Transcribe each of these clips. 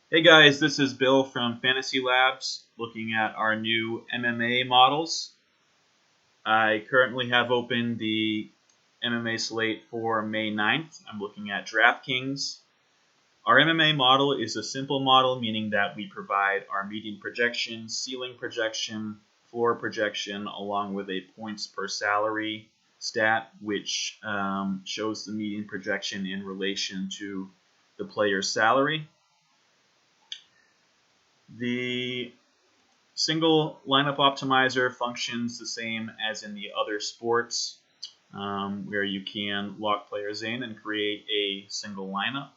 Hey guys, this is Bill from Fantasy Labs looking at our new MMA models. I currently have open the MMA slate for May 9th. I'm looking at DraftKings. Our MMA model is a simple model, meaning that we provide our median projection, ceiling projection, floor projection, along with a points per salary stat, which shows the median projection in relation to the player's salary. The single lineup optimizer functions the same as in the other sports, where you can lock players in and create a single lineup.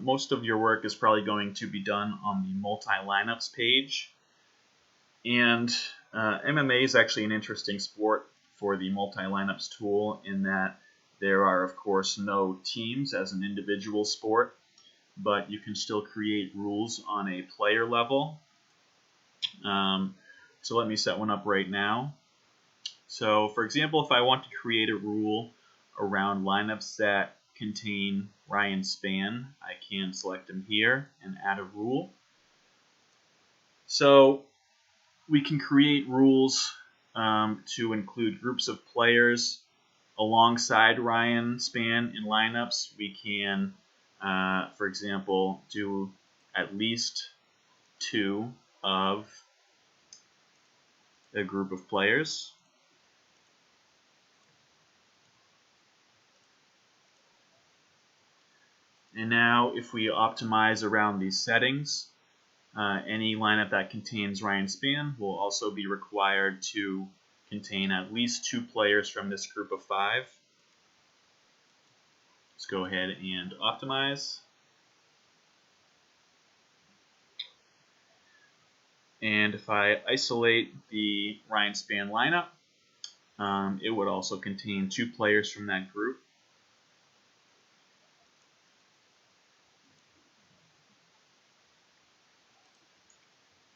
Most of your work is probably going to be done on the multi-lineups page. And MMA is actually an interesting sport for the multi-lineups tool in that there are, of course, no teams as an individual sport, but you can still create rules on a player level. So let me set one up right now. So for example, if I want to create a rule around lineups that contain Ryan Spann, I can select him here and add a rule. So we can create rules to include groups of players alongside Ryan Spann in lineups. We can, for example, do at least 2 of a group of players. And now if we optimize around these settings, any lineup that contains Ryan Spann will also be required to contain at least 2 players from this group of 5. Let's go ahead and optimize. And if I isolate the Ryan Spann lineup, it would also contain 2 players from that group.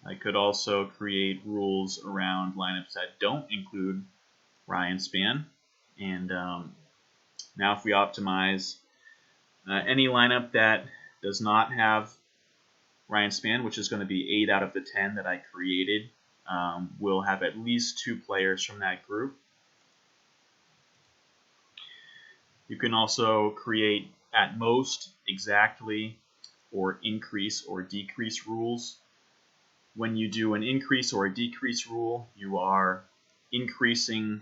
I could also create rules around lineups that don't include Ryan Spann. And now if we optimize any lineup that does not have Ryan Spann, which is going to be 8 out of the 10 that I created, will have at least 2 players from that group. You can also create at most, exactly, or increase or decrease rules. When you do an increase or a decrease rule, you are increasing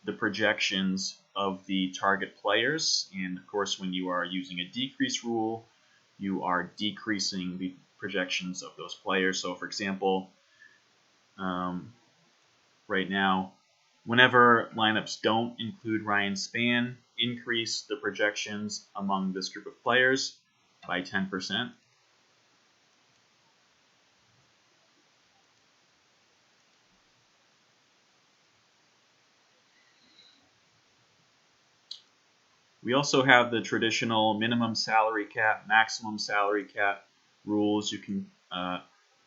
the projections of the target players. And of course, when you are using a decrease rule, you are decreasing the projections of those players. So for example, right now, whenever lineups don't include Ryan Spann, increase the projections among this group of players by 10%. We also have the traditional minimum salary cap, maximum salary cap rules. You can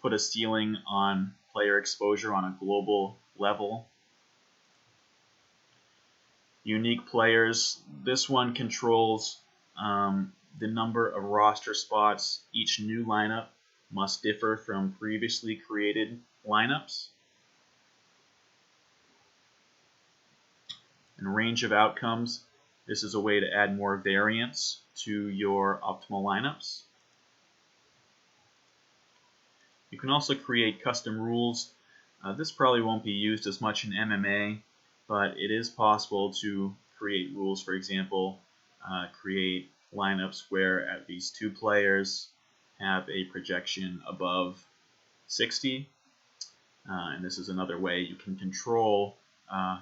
put a ceiling on player exposure on a global level. Unique players. This one controls the number of roster spots each new lineup must differ from previously created lineups. And range of outcomes. This is a way to add more variance to your optimal lineups. You can also create custom rules. This probably won't be used as much in MMA, but it is possible to create rules. For example, create lineups where at least 2 players have a projection above 60. And this is another way you can control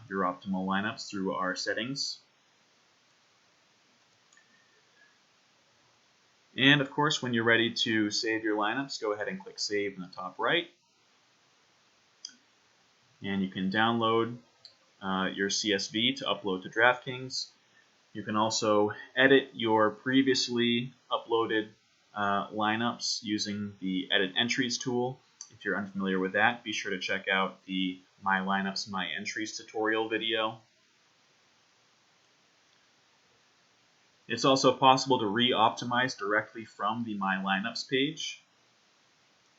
your optimal lineups through our settings. And of course, when you're ready to save your lineups, go ahead and click Save in the top right. And you can download your CSV to upload to DraftKings. You can also edit your previously uploaded lineups using the Edit Entries tool. If you're unfamiliar with that, be sure to check out the My Lineups, My Entries tutorial video. It's also possible to re-optimize directly from the My Lineups page.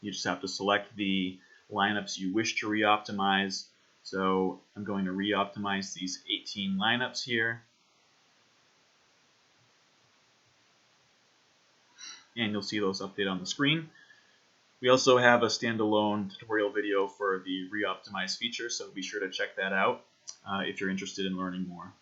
You just have to select the lineups you wish to re-optimize. So I'm going to re-optimize these 18 lineups here. And you'll see those update on the screen. We also have a standalone tutorial video for the re-optimize feature, so be sure to check that out if you're interested in learning more.